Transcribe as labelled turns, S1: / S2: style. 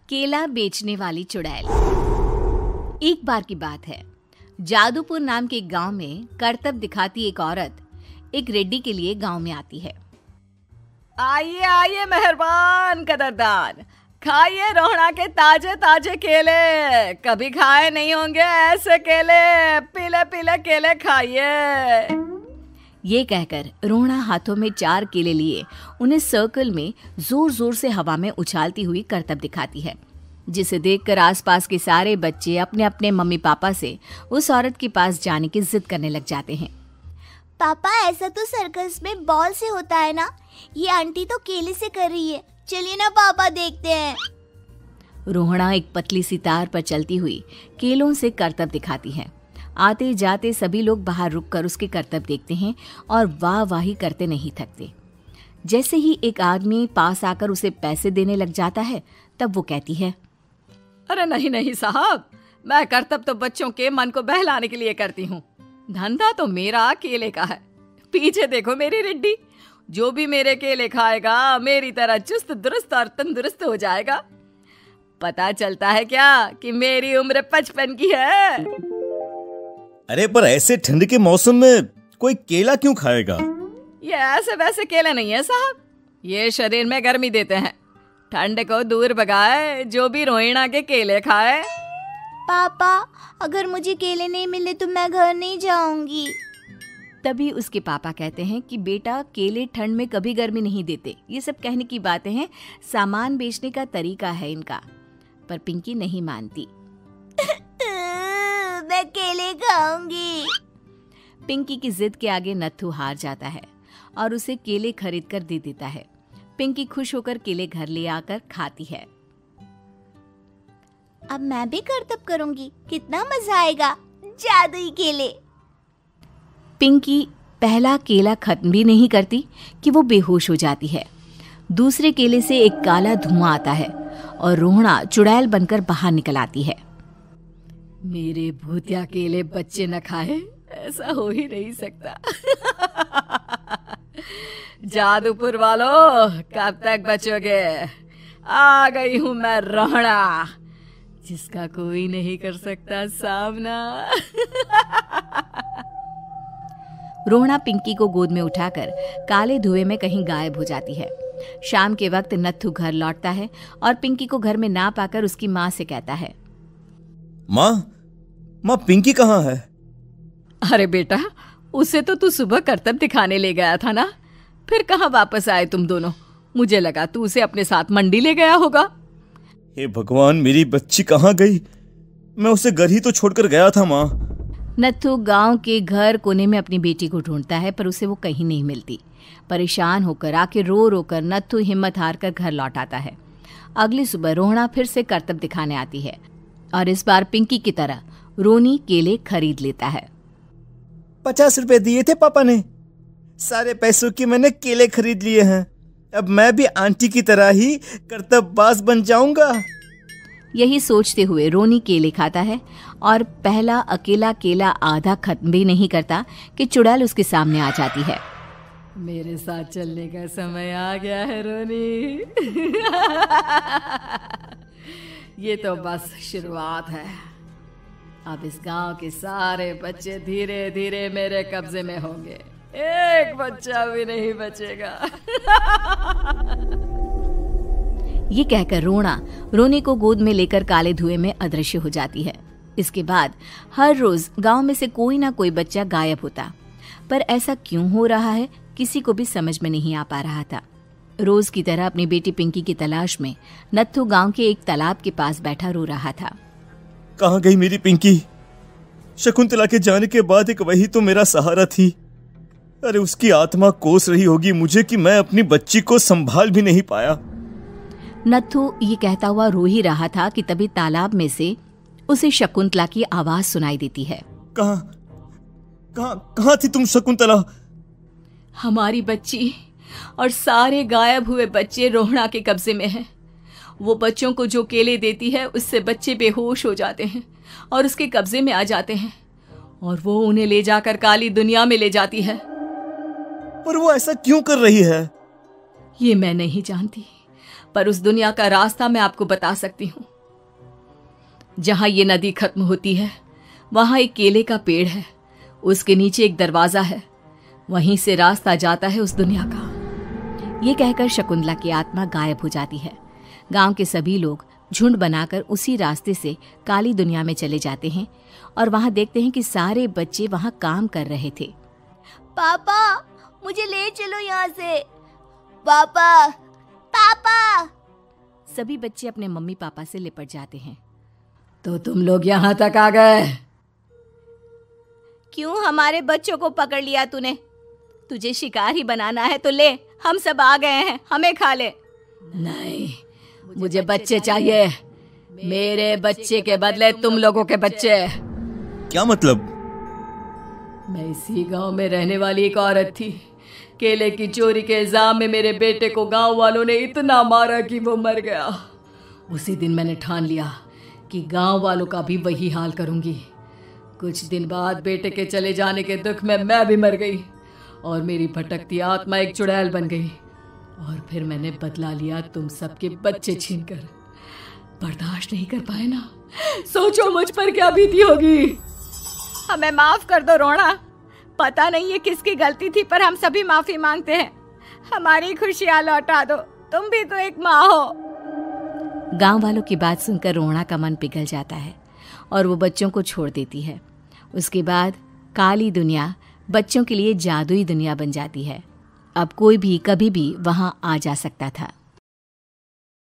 S1: केला बेचने वाली चुड़ैल। एक बार की बात है, जादूपुर नाम के एक गांव में करतब दिखाती एक औरत एक रेड्डी के लिए गांव में आती है।
S2: आइए आइए मेहरबान कदरदान, खाइए रोहड़ा के ताजे ताजे केले। कभी खाए नहीं होंगे ऐसे केले, पीले पीले केले खाइए।
S1: ये कहकर रोहड़ा हाथों में 4 केले लिए उन्हें सर्कल में जोर जोर से हवा में उछालती हुई करतब दिखाती है, जिसे देखकर आसपास के सारे बच्चे अपने अपने मम्मी पापा से उस औरत के पास जाने की जिद करने लग जाते हैं।
S3: पापा, ऐसा तो सर्कस में बॉल से होता है ना, ये आंटी तो केले से कर रही है। चलिए ना पापा, देखते हैं।
S1: रोहड़ा एक पतली सी तार पर चलती हुई केलों से करतब दिखाती है। आते जाते सभी लोग बाहर रुककर उसके करतब देखते हैं और वाह वाही करते नहीं थकते। जैसे ही एक आदमी पास आकर उसे पैसे देने लग जाता है, तब वो कहती है,
S2: अरे नहीं नहीं साहब, मैं करतब तो बच्चों के मन को बहलाने के लिए करती हूँ। धंधा तो मेरा केले का है। पीछे देखो मेरी रिड्डी, जो भी मेरे केले खाएगा मेरी तरह चुस्त दुरुस्त और तंदुरुस्त हो जाएगा। पता चलता है क्या कि मेरी उम्र 55 की है।
S4: अरे पर ऐसे ठंड के मौसम में कोई केला क्यों खाएगा?
S2: ये ऐसे वैसे केले नहीं है साहब, ये शरीर में गर्मी देते हैं। ठंड को दूर भगाए जो भी रोहिणा के केले खाए।
S3: पापा, अगर मुझे केले नहीं मिले तो मैं घर नहीं जाऊंगी।
S1: तभी उसके पापा कहते हैं कि बेटा, केले ठंड में कभी गर्मी नहीं देते। ये सब कहने की बातें हैं, सामान बेचने का तरीका है इनका। पर पिंकी नहीं मानती।
S3: मैं केले खाऊंगी।
S1: पिंकी की जिद के आगे नत्थू हार जाता है और उसे केले खरीद कर दे देता है। पिंकी खुश होकर केले घर ले आकर खाती है।
S3: अब मैं भी करतब करूंगी, कितना मजा आएगा। जादुई केले।
S1: पिंकी पहला केला खत्म भी नहीं करती कि वो बेहोश हो जाती है। दूसरे केले से एक काला धुआं आता है और रोहड़ा चुड़ैल बनकर बाहर निकल आती है।
S2: मेरे भूतिया केले बच्चे न खाए, ऐसा हो ही नहीं सकता। जादूपुर वालों, कब तक बचोगे? आ गई हूं मैं रोहड़ा, जिसका कोई नहीं कर सकता सामना।
S1: रोहड़ा पिंकी को गोद में उठाकर काले धुएं में कहीं गायब हो जाती है। शाम के वक्त नत्थू घर लौटता है और पिंकी को घर में ना पाकर उसकी माँ से कहता है,
S4: माँ पिंकी कहाँ है?
S2: अरे बेटा, उसे तो तू सुबह करतब दिखाने ले गया था ना, फिर कहाँ वापस आए तुम दोनों? मुझे लगा तू उसे अपने साथ मंडी ले गया होगा।
S4: हे भगवान, मेरी बच्ची कहाँ गई? मैं उसे घर ही तो छोड़कर गया था माँ।
S1: नत्थू गांव के घर कोने में अपनी बेटी को ढूंढता है, पर उसे वो कहीं नहीं मिलती। परेशान होकर आके रो रो कर नत्थू हिम्मत हार कर घर लौट आता है। अगली सुबह रोहड़ा फिर से करतब दिखाने आती है और इस बार पिंकी की तरह रोनी केले खरीद लेता है।
S4: 50 रुपए दिए थे पापा ने, सारे पैसों की मैंने केले खरीद लिए हैं। अब मैं भी आंटी की तरह ही करतबबाज बन जाऊंगा।
S1: यही सोचते हुए रोनी केले खाता है और पहला अकेला केला आधा खत्म भी नहीं करता कि चुड़ैल उसके सामने आ जाती है।
S2: मेरे साथ चलने का समय आ गया है रोनी। ये तो बस शुरुआत है। अब इस गांव के सारे बच्चे धीरे धीरे मेरे कब्जे में होंगे, एक बच्चा भी नहीं बचेगा।
S1: ये कहकर रोना रोनी को गोद में लेकर काले धुएं में अदृश्य हो जाती है। इसके बाद हर रोज गांव में से कोई ना कोई बच्चा गायब होता, पर ऐसा क्यों हो रहा है किसी को भी समझ में नहीं आ पा रहा था। रोज की तरह अपनी बेटी पिंकी की तलाश में नत्थू गांव के एक तालाब के पास बैठा रो रहा था।
S4: कहाँ गई मेरी पिंकी? शकुंतला के जाने के बाद एक वही तो मेरा सहारा थी। अरे उसकी आत्मा कोस रही होगी मुझे कि मैं अपनी बच्ची को संभाल भी नहीं पाया।
S1: नत्थू ये कहता हुआ रो ही रहा था कि तभी तालाब में से उसे शकुंतला की आवाज सुनाई देती है।
S4: कहाँ थी तुम शकुंतला?
S2: हमारी बच्ची और सारे गायब हुए बच्चे रोहड़ा के कब्जे में हैं। वो बच्चों को जो केले देती है उससे बच्चे बेहोश हो जाते हैं और उसके कब्जे में आ जाते हैं और वो उन्हें ले जाकर काली दुनिया में ले जाती है।
S4: पर वो ऐसा क्यों कर रही है?
S2: ये मैं नहीं जानती, पर उस दुनिया का रास्ता मैं आपको बता सकती हूँ। जहां ये नदी खत्म होती है वहां एक केले का पेड़ है, उसके नीचे एक दरवाजा है, वहीं से रास्ता जाता है उस दुनिया का।
S1: ये कहकर शकुंतला की आत्मा गायब हो जाती है। गांव के सभी लोग झुंड बनाकर उसी रास्ते से काली दुनिया में चले जाते हैं और वहां देखते हैं कि सारे बच्चे वहां काम कर रहे थे।
S3: पापा मुझे ले चलो यहाँ से। पापा पापा।
S1: सभी बच्चे अपने मम्मी पापा से लिपट जाते हैं।
S2: तो तुम लोग यहाँ तक आ गए?
S1: क्यों हमारे बच्चों को पकड़ लिया तूने? तुझे शिकार ही बनाना है तो ले, हम सब आ गए हैं, हमें खा ले।
S2: नहीं, मुझे बच्चे चाहिए। मेरे बच्चे के बदले तुम लोगों के बच्चे।
S4: क्या मतलब?
S2: मैं इसी गांव में रहने वाली एक औरत थी। केले की चोरी के इल्जाम में मेरे बेटे को गांव वालों ने इतना मारा कि वो मर गया। उसी दिन मैंने ठान लिया कि गांव वालों का भी वही हाल करूंगी। कुछ दिन बाद बेटे के चले जाने के दुख में मैं भी मर गई और मेरी भटकती आत्मा एक चुड़ैल बन गई। और फिर मैंने बदला लिया तुम सबके बच्चे छीनकर। बर्दाश्त नहीं कर पाए ना? सोचो मुझ पर क्या बीती होगी।
S1: हमें माफ कर दो रोना। पता नहीं ये किसकी गलती थी, पर हम सभी माफी मांगते हैं। हमारी खुशियां लौटा दो, तुम भी तो एक माँ हो। गांव वालों की बात सुनकर रोना का मन पिघल जाता है और वो बच्चों को छोड़ देती है। उसके बाद काली दुनिया बच्चों के लिए जादुई दुनिया बन जाती है। अब कोई भी कभी भी वहां आ जा सकता था।